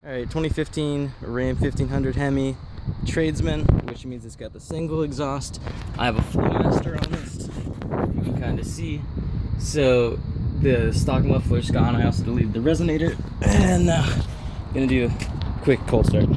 Alright, 2015 Ram 1500 Hemi Tradesman, which means it's got the single exhaust. I have a Flowmaster on this, if you can kind of see. So the stock muffler's gone. I also deleted the resonator, and now I'm gonna do a quick cold start.